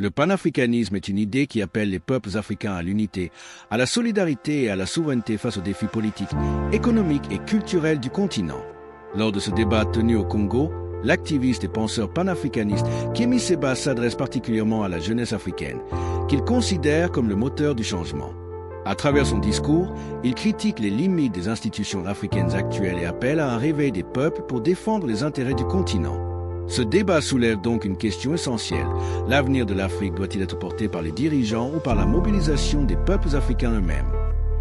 Le panafricanisme est une idée qui appelle les peuples africains à l'unité, à la solidarité et à la souveraineté face aux défis politiques, économiques et culturels du continent. Lors de ce débat tenu au Congo, l'activiste et penseur panafricaniste Kémy Séba s'adresse particulièrement à la jeunesse africaine, qu'il considère comme le moteur du changement. À travers son discours, il critique les limites des institutions africaines actuelles et appelle à un réveil des peuples pour défendre les intérêts du continent. Ce débat soulève donc une question essentielle. L'avenir de l'Afrique doit-il être porté par les dirigeants ou par la mobilisation des peuples africains eux-mêmes?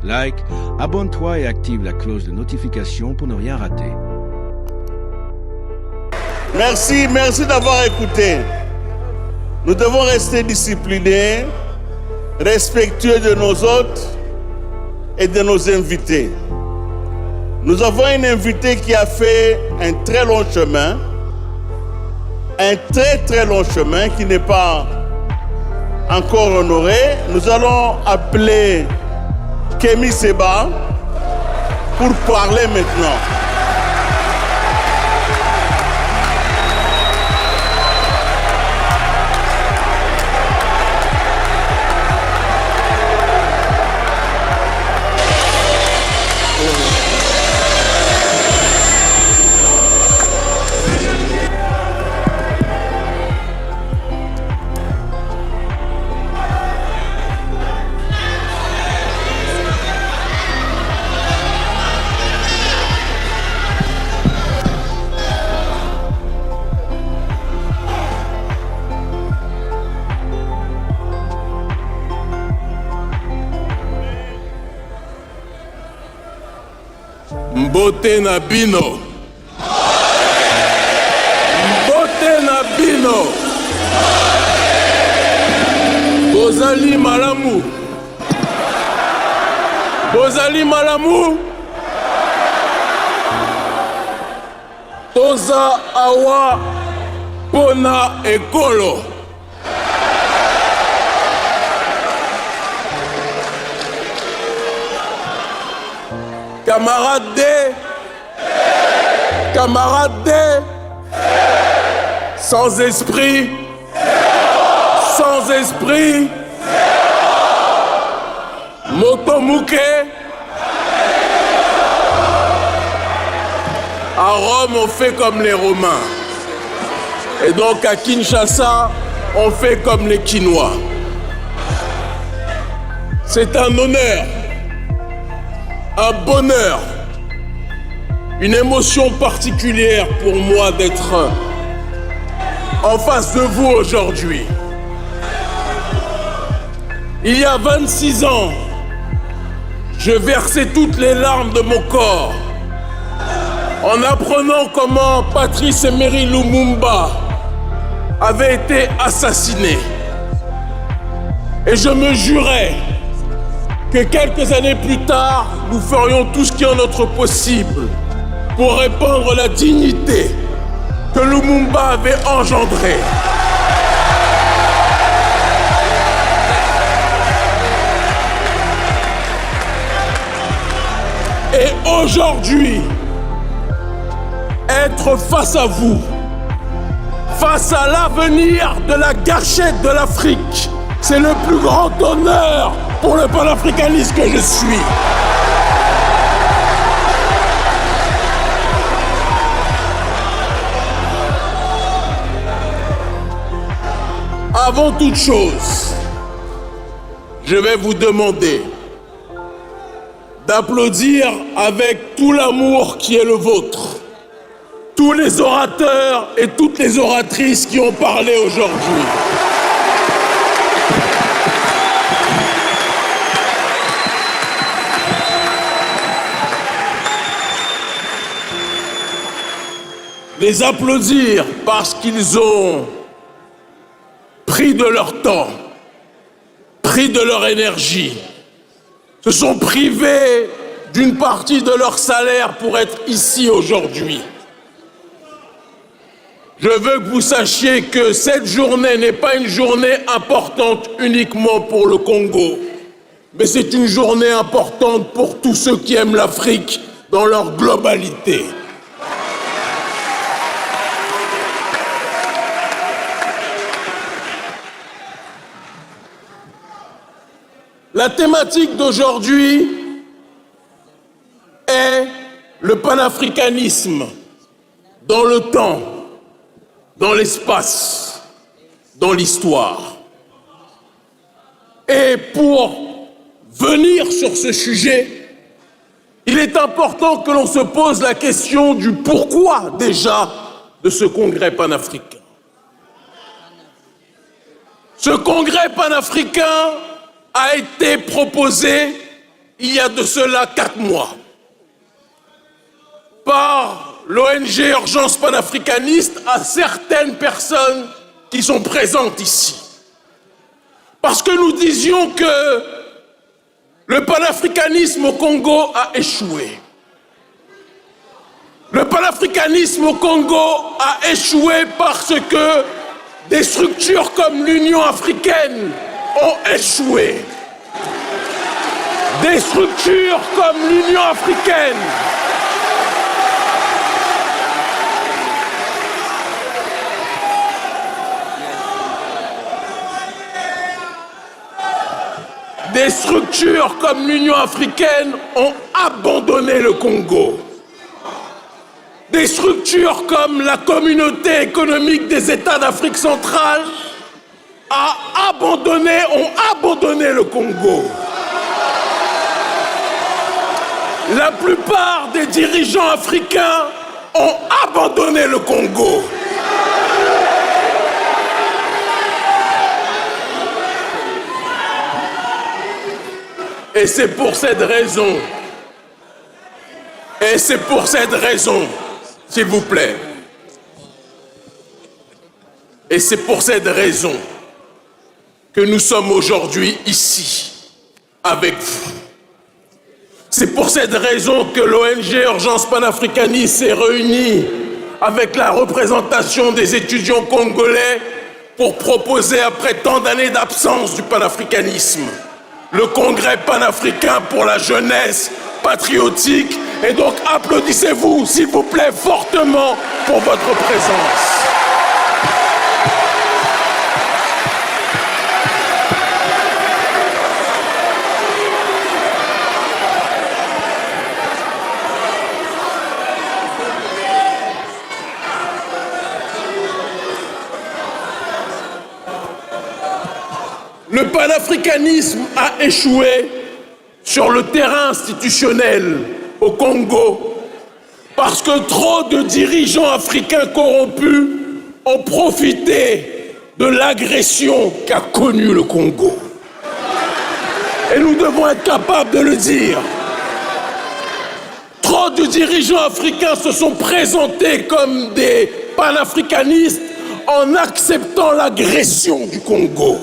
Like, abonne-toi et active la cloche de notification pour ne rien rater. Merci d'avoir écouté. Nous devons rester disciplinés, respectueux de nos hôtes et de nos invités. Nous avons une invitée qui a fait un très long chemin, qui n'est pas encore honoré. Nous allons appeler Kémy Séba pour parler maintenant. Mbote na bino. Mbote na bino. Bozali malamu. Bozali malamu. Toza awa pona ekolo. Camarades, sans esprit, Motomuke, à Rome on fait comme les Romains, et donc à Kinshasa on fait comme les Kinois. C'est un honneur, un bonheur, une émotion particulière pour moi d'être en face de vous aujourd'hui. Il y a 26 ans, je versais toutes les larmes de mon corps en apprenant comment Patrice Emery Lumumba avait été assassiné. Et je me jurais que quelques années plus tard, nous ferions tout ce qui est en notre possible pour répandre la dignité que Lumumba avait engendrée. Et aujourd'hui, être face à vous, face à l'avenir de la gâchette de l'Afrique, c'est le plus grand honneur pour le panafricaniste que je suis. Avant toute chose, je vais vous demander d'applaudir avec tout l'amour qui est le vôtre tous les orateurs et toutes les oratrices qui ont parlé aujourd'hui. Les applaudir parce qu'ils ont pris de leur temps, pris de leur énergie, se sont privés d'une partie de leur salaire pour être ici aujourd'hui. Je veux que vous sachiez que cette journée n'est pas une journée importante uniquement pour le Congo, mais c'est une journée importante pour tous ceux qui aiment l'Afrique dans leur globalité. La thématique d'aujourd'hui est le panafricanisme dans le temps, dans l'espace, dans l'histoire. Et pour venir sur ce sujet, il est important que l'on se pose la question du pourquoi déjà de ce congrès panafricain. Ce congrès panafricain a été proposé il y a de cela 4 mois par l'ONG Urgence panafricaniste à certaines personnes qui sont présentes ici. Parce que nous disions que le panafricanisme au Congo a échoué. Le panafricanisme au Congo a échoué parce que des structures comme l'Union africaine ont échoué. Des structures comme l'Union africaine ont abandonné le Congo. Des structures comme la Communauté économique des États d'Afrique centrale ont abandonné le Congo. La plupart des dirigeants africains ont abandonné le Congo. Et c'est pour cette raison, s'il vous plaît, et c'est pour cette raison que nous sommes aujourd'hui ici, avec vous. C'est pour cette raison que l'ONG Urgence panafricaniste s'est réunie avec la représentation des étudiants congolais pour proposer, après tant d'années d'absence du panafricanisme, le congrès panafricain pour la jeunesse patriotique. Et donc applaudissez-vous, s'il vous plaît, fortement pour votre présence. Le panafricanisme a échoué sur le terrain institutionnel au Congo parce que trop de dirigeants africains corrompus ont profité de l'agression qu'a connue le Congo. Et nous devons être capables de le dire. Trop de dirigeants africains se sont présentés comme des panafricanistes en acceptant l'agression du Congo.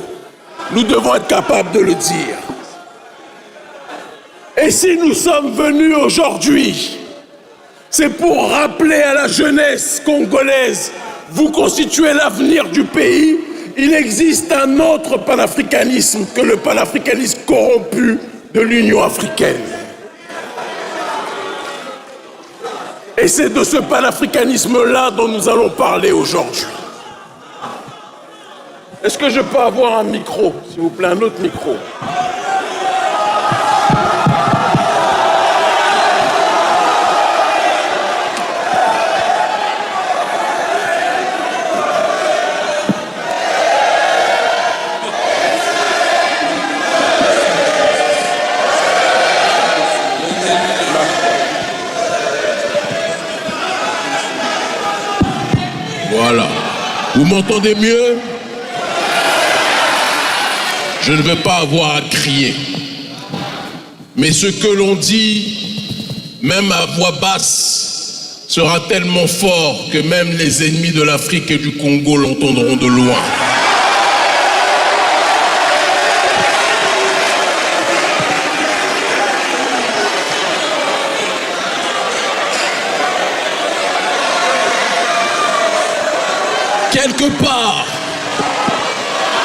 Nous devons être capables de le dire. Et si nous sommes venus aujourd'hui, c'est pour rappeler à la jeunesse congolaise, vous constituez l'avenir du pays. Il existe un autre panafricanisme que le panafricanisme corrompu de l'Union africaine. Et c'est de ce panafricanisme-là dont nous allons parler aujourd'hui. Est-ce que je peux avoir un micro, s'il vous plaît, un autre micro? Voilà. Vous m'entendez mieux? Je ne veux pas avoir à crier. Mais ce que l'on dit, même à voix basse, sera tellement fort que même les ennemis de l'Afrique et du Congo l'entendront de loin.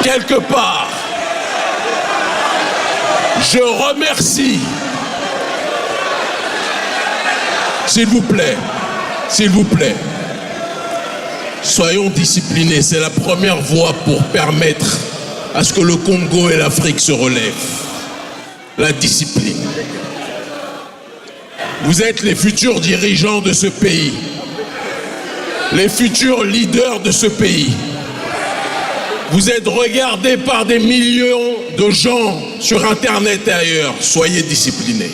Quelque part, je remercie, s'il vous plaît, soyons disciplinés, c'est la première voie pour permettre à ce que le Congo et l'Afrique se relèvent. la discipline. Vous êtes les futurs dirigeants de ce pays, les futurs leaders de ce pays. Vous êtes regardés par des millions de gens sur Internet et ailleurs. Soyez disciplinés.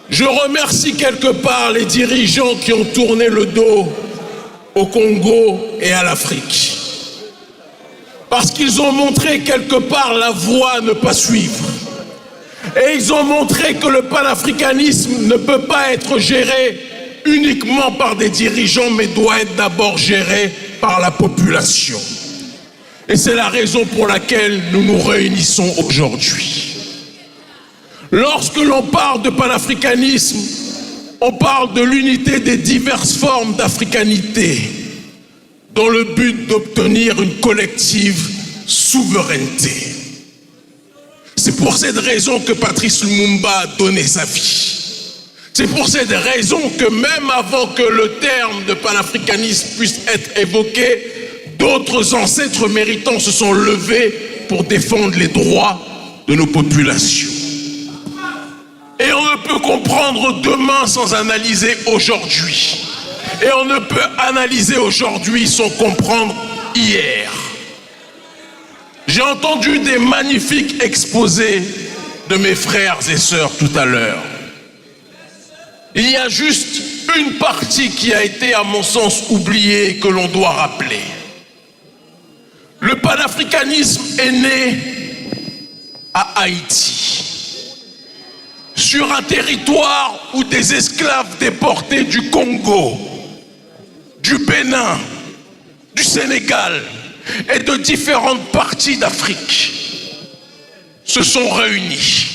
Je remercie quelque part les dirigeants qui ont tourné le dos au Congo et à l'Afrique. Parce qu'ils ont montré quelque part la voie à ne pas suivre. Et ils ont montré que le panafricanisme ne peut pas être géré uniquement par des dirigeants, mais doit être d'abord géré par la population. Et c'est la raison pour laquelle nous nous réunissons aujourd'hui. Lorsque l'on parle de panafricanisme, on parle de l'unité des diverses formes d'africanité, dans le but d'obtenir une collective souveraineté. C'est pour cette raison que Patrice Lumumba a donné sa vie. C'est pour cette raison que même avant que le terme de panafricanisme puisse être évoqué, d'autres ancêtres méritants se sont levés pour défendre les droits de nos populations. Et on ne peut comprendre demain sans analyser aujourd'hui. Et on ne peut analyser aujourd'hui sans comprendre hier. J'ai entendu des magnifiques exposés de mes frères et sœurs tout à l'heure. Il y a juste une partie qui a été, à mon sens, oubliée et que l'on doit rappeler. Le panafricanisme est né à Haïti, sur un territoire où des esclaves déportés du Congo, du Bénin, du Sénégal et de différentes parties d'Afrique se sont réunis.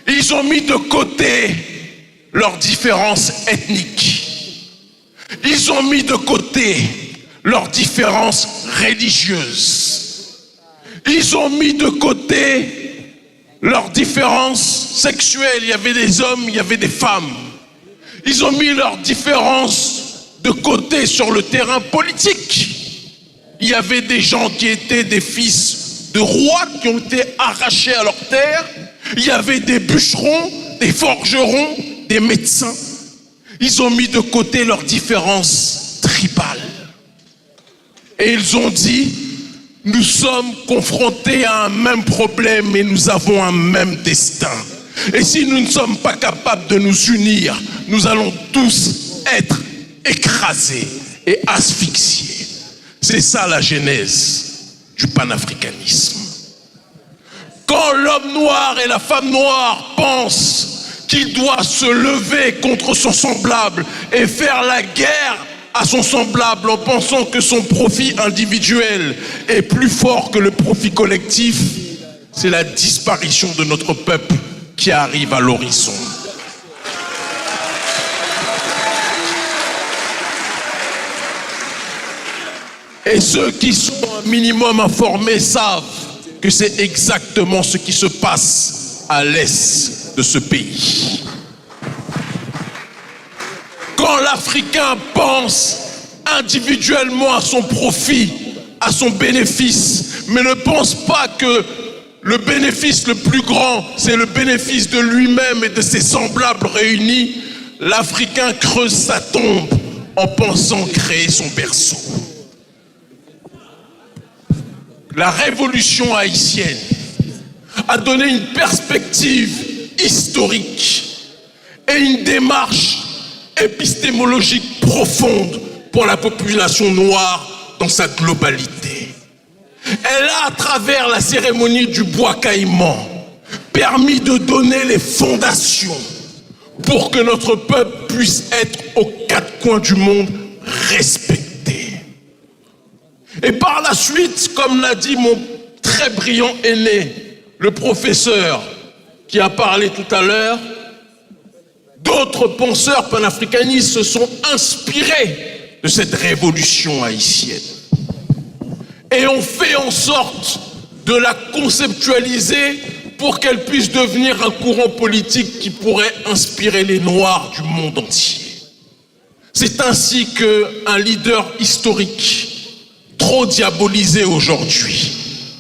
Ils ont mis de côté leurs différences ethniques. Ils ont mis de côté leurs différences religieuses. Ils ont mis de côté leurs différences sexuelles. Il y avait des hommes, il y avait des femmes. Ils ont mis leurs différences de côté sur le terrain politique. Il y avait des gens qui étaient des fils de rois qui ont été arrachés à leur terre. Il y avait des bûcherons, des forgerons, des médecins. Ils ont mis de côté leurs différences tribales. Et ils ont dit, nous sommes confrontés à un même problème et nous avons un même destin. Et si nous ne sommes pas capables de nous unir, nous allons tous être écrasés et asphyxiés. C'est ça la genèse du panafricanisme. Quand l'homme noir et la femme noire pensent qu'il doit se lever contre son semblable et faire la guerre à son semblable en pensant que son profit individuel est plus fort que le profit collectif, c'est la disparition de notre peuple qui arrive à l'horizon. Et ceux qui sont un minimum informés savent que c'est exactement ce qui se passe à l'est de ce pays. Quand l'Africain pense individuellement à son profit, à son bénéfice, mais ne pense pas que le bénéfice le plus grand, c'est le bénéfice de lui-même et de ses semblables réunis, l'Africain creuse sa tombe en pensant créer son berceau. La révolution haïtienne a donné une perspective historique et une démarche épistémologique profonde pour la population noire dans sa globalité. Elle a, à travers la cérémonie du bois caïman, permis de donner les fondations pour que notre peuple puisse être aux quatre coins du monde respecté. Et par la suite, comme l'a dit mon très brillant aîné, le professeur qui a parlé tout à l'heure, d'autres penseurs panafricanistes se sont inspirés de cette révolution haïtienne et ont fait en sorte de la conceptualiser pour qu'elle puisse devenir un courant politique qui pourrait inspirer les Noirs du monde entier. C'est ainsi qu'un leader historique trop diabolisé aujourd'hui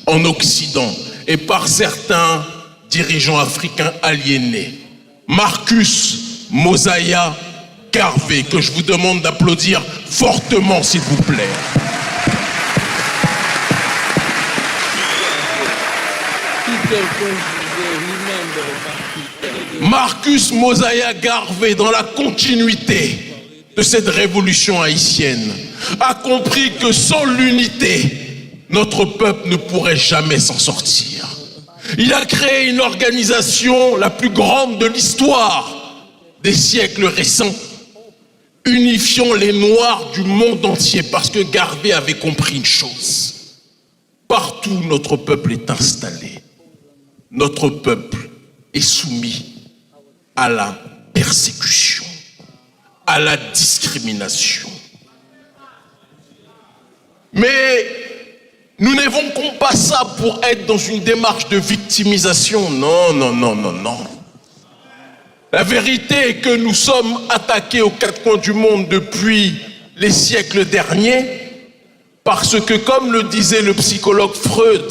en Occident et par certains dirigeants africains aliénés. Marcus Mosiah Garvey, que je vous demande d'applaudir fortement, s'il vous plaît. Marcus Mosiah Garvey, dans la continuité de cette révolution haïtienne, a compris que sans l'unité, notre peuple ne pourrait jamais s'en sortir. Il a créé une organisation la plus grande de l'histoire des siècles récents, unifiant les Noirs du monde entier, parce que Garvey avait compris une chose. Partout où notre peuple est installé, notre peuple est soumis à la persécution, à la discrimination. Mais nous n'évoquons pas ça pour être dans une démarche de victimisation. Non, non, non, non, non. La vérité est que nous sommes attaqués aux quatre coins du monde depuis les siècles derniers parce que, comme le disait le psychologue Freud,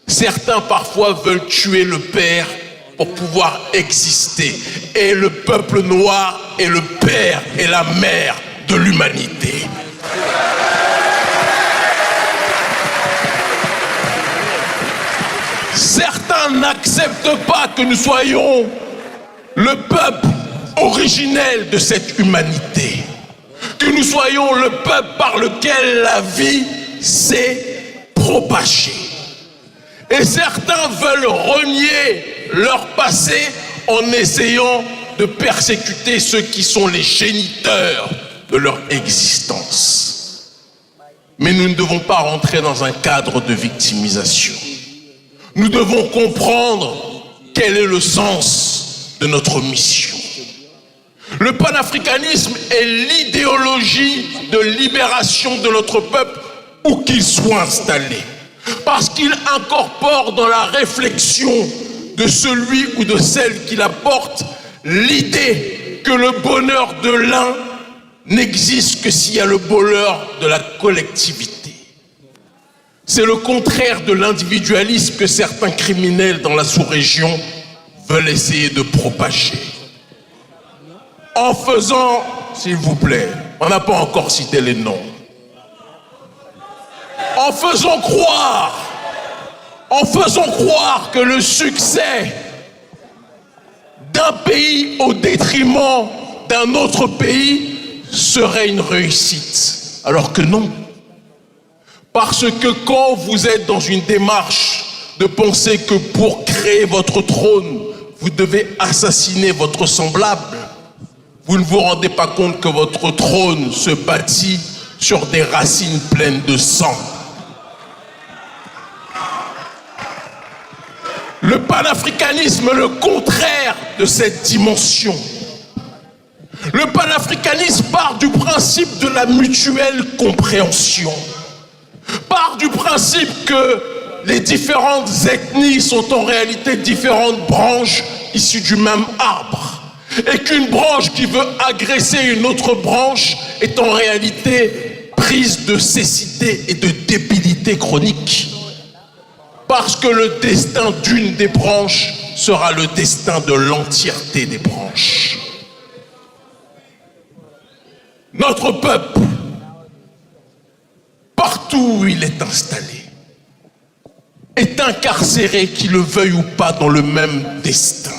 certains parfois veulent tuer le père pour pouvoir exister. Et le peuple noir est le père et la mère de l'humanité. Certains n'acceptent pas que nous soyons le peuple originel de cette humanité, que nous soyons le peuple par lequel la vie s'est propagée. Et certains veulent renier leur passé en essayant de persécuter ceux qui sont les géniteurs de leur existence. Mais nous ne devons pas rentrer dans un cadre de victimisation. Nous devons comprendre quel est le sens de notre mission. Le panafricanisme est l'idéologie de libération de notre peuple où qu'il soit installé, parce qu'il incorpore dans la réflexion de celui ou de celle qui la porte l'idée que le bonheur de l'un n'existe que s'il y a le bonheur de la collectivité. C'est le contraire de l'individualisme que certains criminels dans la sous-région veulent essayer de propager. En faisant, s'il vous plaît, on n'a pas encore cité les noms, en faisant croire que le succès d'un pays au détriment d'un autre pays serait une réussite, alors que non. Parce que quand vous êtes dans une démarche de penser que pour créer votre trône, vous devez assassiner votre semblable, vous ne vous rendez pas compte que votre trône se bâtit sur des racines pleines de sang. Le panafricanisme est le contraire de cette dimension. Le panafricanisme part du principe de la mutuelle compréhension, part du principe que les différentes ethnies sont en réalité différentes branches issues du même arbre, et qu'une branche qui veut agresser une autre branche est en réalité prise de cécité et de débilité chronique. Parce que le destin d'une des branches sera le destin de l'entièreté des branches. Notre peuple, partout où il est installé, est incarcéré, qu'il le veuille ou pas, dans le même destin.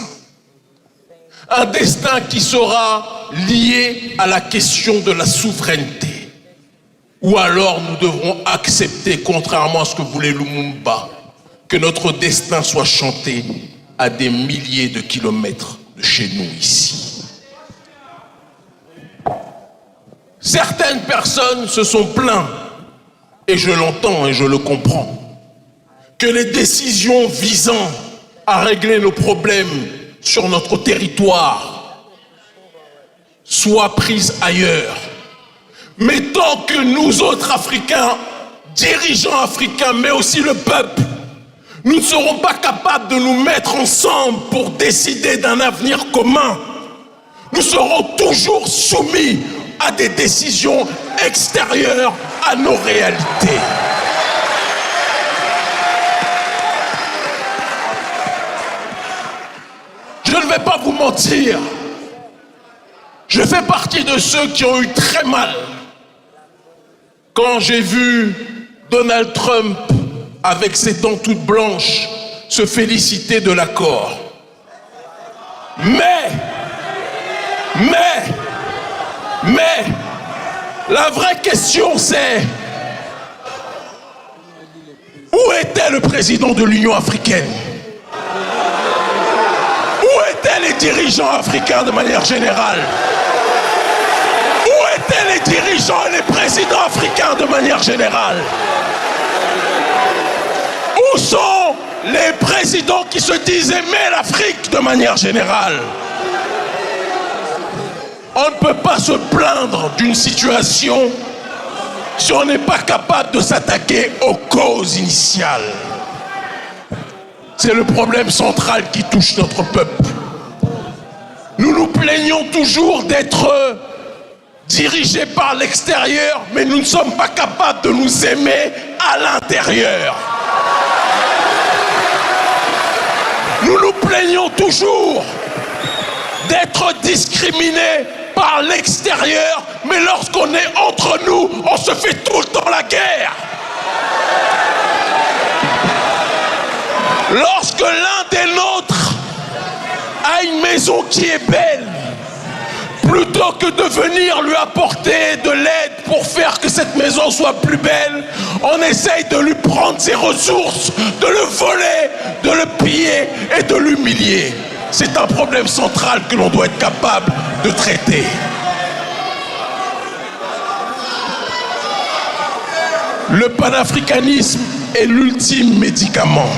Un destin qui sera lié à la question de la souveraineté. Ou alors nous devrons accepter, contrairement à ce que voulait Lumumba, que notre destin soit chanté à des milliers de kilomètres de chez nous ici. Certaines personnes se sont plaintes, et je l'entends et je le comprends, que les décisions visant à régler nos problèmes sur notre territoire soient prises ailleurs. Mais tant que nous autres Africains, dirigeants africains, mais aussi le peuple, nous ne serons pas capables de nous mettre ensemble pour décider d'un avenir commun, nous serons toujours soumis à des décisions extérieures à nos réalités. Je ne vais pas vous mentir, je fais partie de ceux qui ont eu très mal quand j'ai vu Donald Trump, avec ses dents toutes blanches, se féliciter de l'accord. Mais, la vraie question c'est, où était le président de l'Union africaine? Où étaient les dirigeants africains de manière générale? Où étaient les dirigeants et les présidents africains de manière générale? Où sont les présidents qui se disent aimer l'Afrique de manière générale? On ne peut pas se plaindre d'une situation si on n'est pas capable de s'attaquer aux causes initiales. C'est le problème central qui touche notre peuple. Nous nous plaignons toujours d'être dirigés par l'extérieur, mais nous ne sommes pas capables de nous aimer à l'intérieur. Nous nous plaignons toujours d'être discriminés par l'extérieur, mais lorsqu'on est entre nous, on se fait tout le temps la guerre. Lorsque l'un des nôtres a une maison qui est belle, plutôt que de venir lui apporter de l'aide pour faire que cette maison soit plus belle, on essaye de lui prendre ses ressources, de le voler, de le piller et de l'humilier. C'est un problème central que l'on doit être capable de traiter. Le panafricanisme est l'ultime médicament.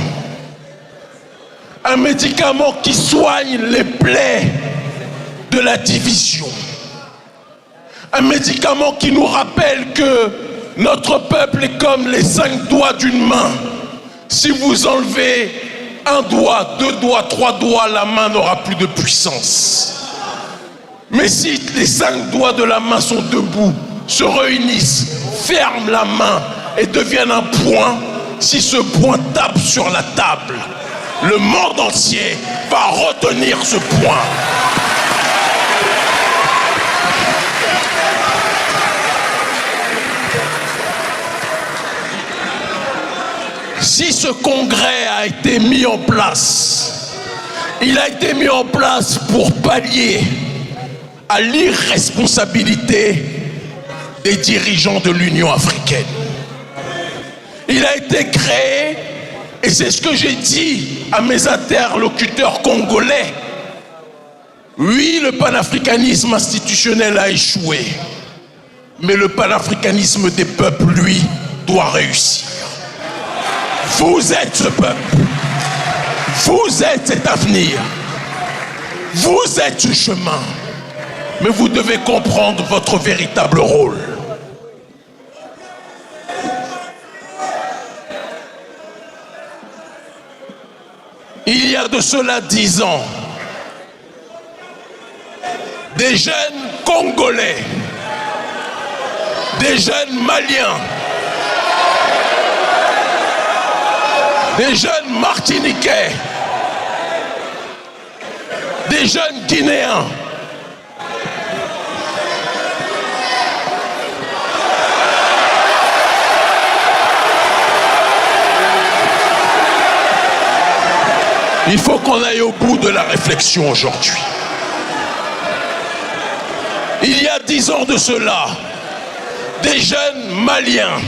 Un médicament qui soigne les plaies de la division. Un médicament qui nous rappelle que notre peuple est comme les 5 doigts d'une main. Si vous enlevez 1 doigt, 2 doigts, 3 doigts, la main n'aura plus de puissance. Mais si les 5 doigts de la main sont debout, se réunissent, ferment la main et deviennent un point, si ce point tape sur la table, le monde entier va retenir ce point. Si ce congrès a été mis en place, il a été mis en place pour pallier à l'irresponsabilité des dirigeants de l'Union africaine. Il a été créé, et c'est ce que j'ai dit à mes interlocuteurs congolais. Oui, le panafricanisme institutionnel a échoué, mais le panafricanisme des peuples, lui, doit réussir. Vous êtes ce peuple, vous êtes cet avenir, vous êtes ce chemin, mais vous devez comprendre votre véritable rôle. Il y a de cela 10 ans, des jeunes Congolais, des jeunes Maliens, des jeunes Martiniquais, des jeunes Guinéens, il faut qu'on aille au bout de la réflexion aujourd'hui. Il y a 10 ans de cela, des jeunes Maliens,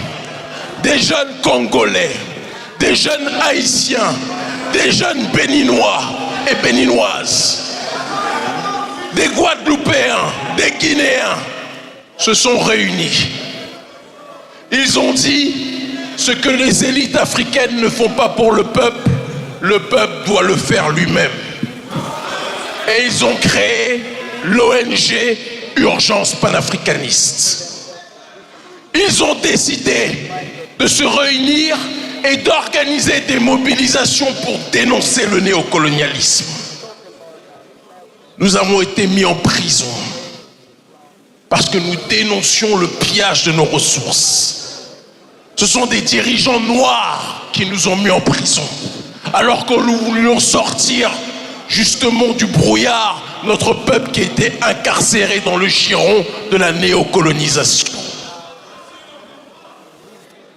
des jeunes Congolais, des jeunes Haïtiens, des jeunes Béninois et Béninoises, des Guadeloupéens, des Guinéens se sont réunis. Ils ont dit ce que les élites africaines ne font pas pour le peuple doit le faire lui-même. Et ils ont créé l'ONG Urgence panafricaniste. Ils ont décidé de se réunir et d'organiser des mobilisations pour dénoncer le néocolonialisme. Nous avons été mis en prison parce que nous dénoncions le pillage de nos ressources. Ce sont des dirigeants noirs qui nous ont mis en prison. Alors que nous voulions sortir justement du brouillard, notre peuple qui était incarcéré dans le giron de la néocolonisation.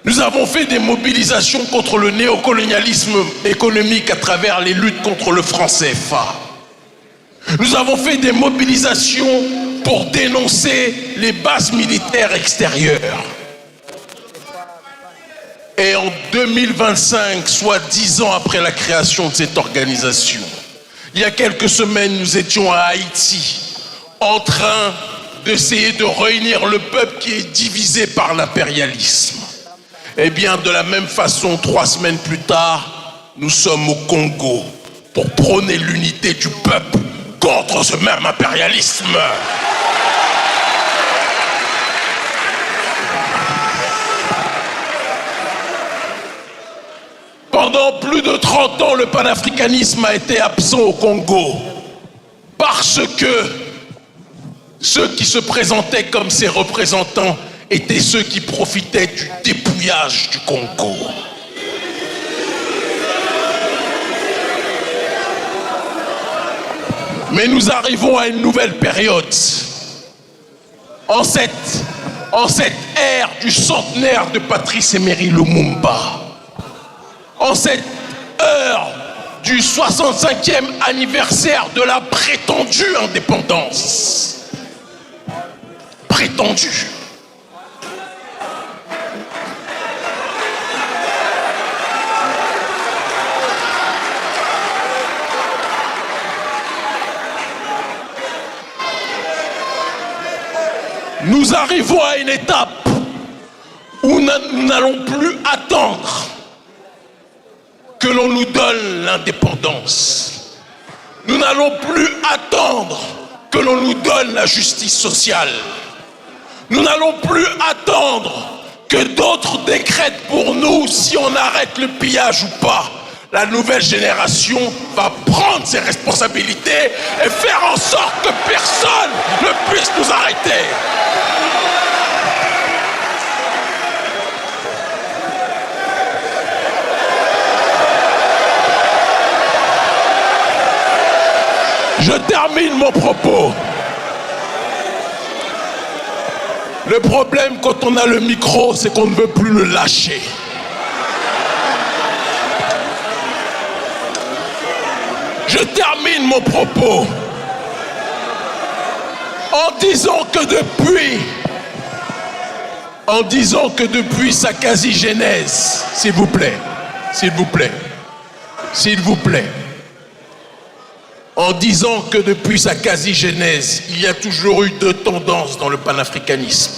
Nous avons fait des mobilisations contre le néocolonialisme économique à travers les luttes contre le franc CFA. Nous avons fait des mobilisations pour dénoncer les bases militaires extérieures. Et en 2025, soit 10 ans après la création de cette organisation, il y a quelques semaines, nous étions à Haïti, en train d'essayer de réunir le peuple qui est divisé par l'impérialisme. Eh bien, de la même façon, 3 semaines plus tard, nous sommes au Congo pour prôner l'unité du peuple contre ce même impérialisme. Pendant plus de 30 ans, le panafricanisme a été absent au Congo parce que ceux qui se présentaient comme ses représentants étaient ceux qui profitaient du dépouillage du Congo. Mais nous arrivons à une nouvelle période. En cette ère du centenaire de Patrice Emery Lumumba, en cette heure du 65e anniversaire de la prétendue indépendance. Prétendue. Nous arrivons à une étape où nous n'allons plus attendre que l'on nous donne l'indépendance. Nous n'allons plus attendre que l'on nous donne la justice sociale. Nous n'allons plus attendre que d'autres décrètent pour nous si on arrête le pillage ou pas. La nouvelle génération va prendre ses responsabilités et faire en sorte que personne ne puisse nous arrêter. Je termine mon propos. Le problème quand on a le micro, c'est qu'on ne veut plus le lâcher. Je termine mon propos en disant que depuis sa quasi-genèse, s'il vous plaît, en disant que depuis sa quasi-genèse, il y a toujours eu 2 tendances dans le panafricanisme.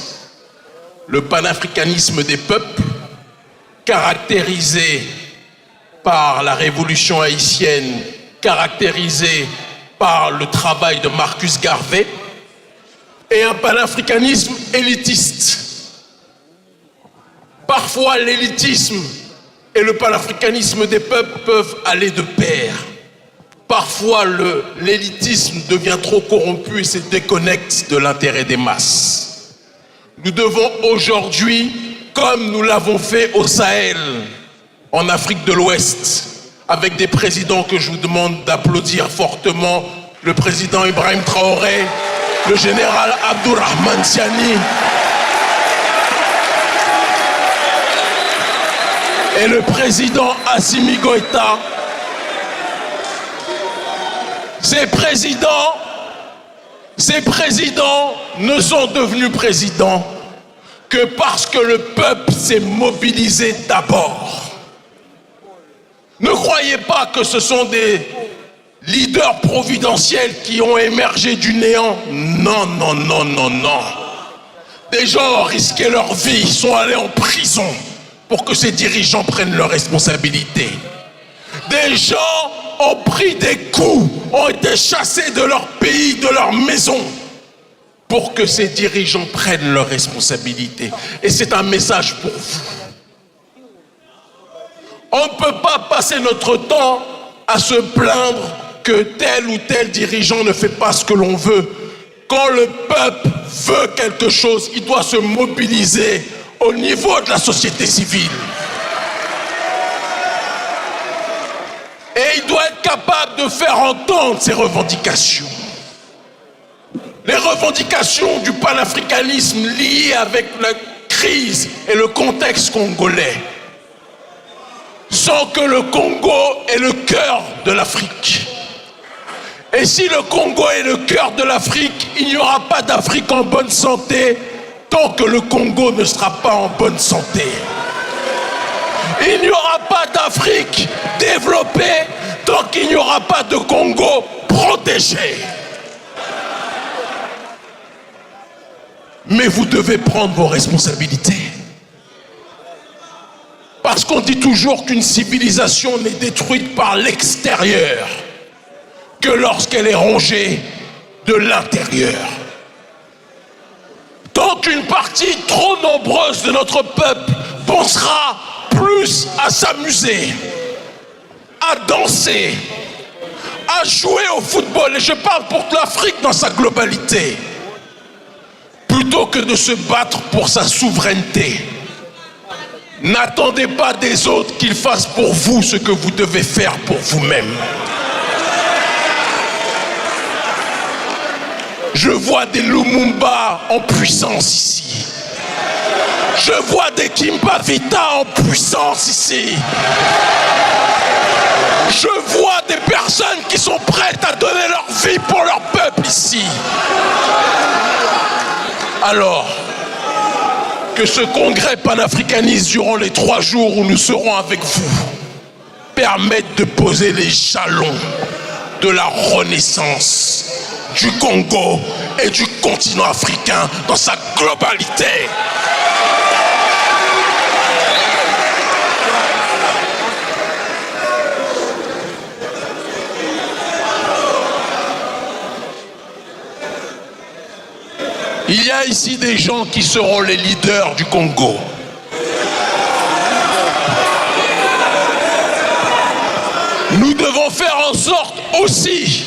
Le panafricanisme des peuples, caractérisé par la révolution haïtienne, caractérisé par le travail de Marcus Garvey, et un panafricanisme élitiste. Parfois, l'élitisme et le panafricanisme des peuples peuvent aller de pair. Parfois, l'élitisme devient trop corrompu et se déconnecte de l'intérêt des masses. Nous devons aujourd'hui, comme nous l'avons fait au Sahel, en Afrique de l'Ouest, avec des présidents que je vous demande d'applaudir fortement, le président Ibrahim Traoré, le général Abdourahmane Tiani et le président Assimi Goïta. Ces présidents ne sont devenus présidents que parce que le peuple s'est mobilisé d'abord. Ne croyez pas que ce sont des leaders providentiels qui ont émergé du néant. Non, non, non, non, non. Des gens ont risqué leur vie, sont allés en prison pour que ces dirigeants prennent leurs responsabilités. Des gens ont pris des coups, ont été chassés de leur pays, de leur maison, pour que ces dirigeants prennent leurs responsabilités. Et c'est un message pour vous. On ne peut pas passer notre temps à se plaindre que tel ou tel dirigeant ne fait pas ce que l'on veut. Quand le peuple veut quelque chose, il doit se mobiliser au niveau de la société civile. Et il doit être capable de faire entendre ses revendications. Les revendications du panafricanisme liées avec la crise et le contexte congolais. Sans que le Congo est le cœur de l'Afrique. Et si le Congo est le cœur de l'Afrique, il n'y aura pas d'Afrique en bonne santé tant que le Congo ne sera pas en bonne santé. Il n'y aura pas d'Afrique développée tant qu'il n'y aura pas de Congo protégé. Mais vous devez prendre vos responsabilités. Parce qu'on dit toujours qu'une civilisation n'est détruite par l'extérieur que lorsqu'elle est rongée de l'intérieur. Tant qu'une partie trop nombreuse de notre peuple pensera plus à s'amuser, à danser, à jouer au football, et je parle pour l'Afrique dans sa globalité, plutôt que de se battre pour sa souveraineté, n'attendez pas des autres qu'ils fassent pour vous ce que vous devez faire pour vous-même. Je vois des Lumumba en puissance ici. Je vois des Kimpavita en puissance ici. Je vois des personnes qui sont prêtes à donner leur vie pour leur peuple ici. Alors, que ce congrès panafricaniste durant les 3 jours où nous serons avec vous permette de poser les jalons de la renaissance du Congo et du continent africain dans sa globalité. Il y a ici des gens qui seront les leaders du Congo. Nous devons faire en sorte aussi,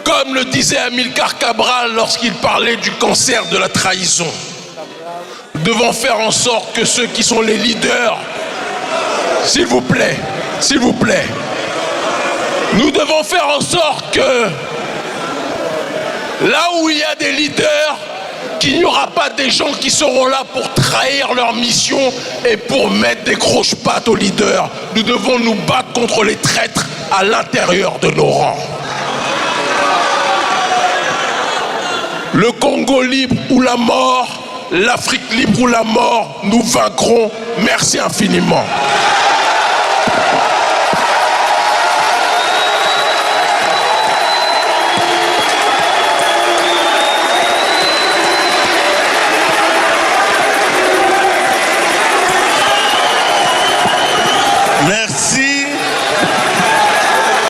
comme le disait Amilcar Cabral lorsqu'il parlait du cancer de la trahison, nous devons faire en sorte que ceux qui sont les leaders, s'il vous plaît, nous devons faire en sorte que là où il y a des leaders, qu'il n'y aura pas des gens qui seront là pour trahir leur mission et pour mettre des croche-pattes aux leaders. Nous devons nous battre contre les traîtres à l'intérieur de nos rangs. Le Congo libre ou la mort, l'Afrique libre ou la mort, nous vaincrons. Merci infiniment. Merci.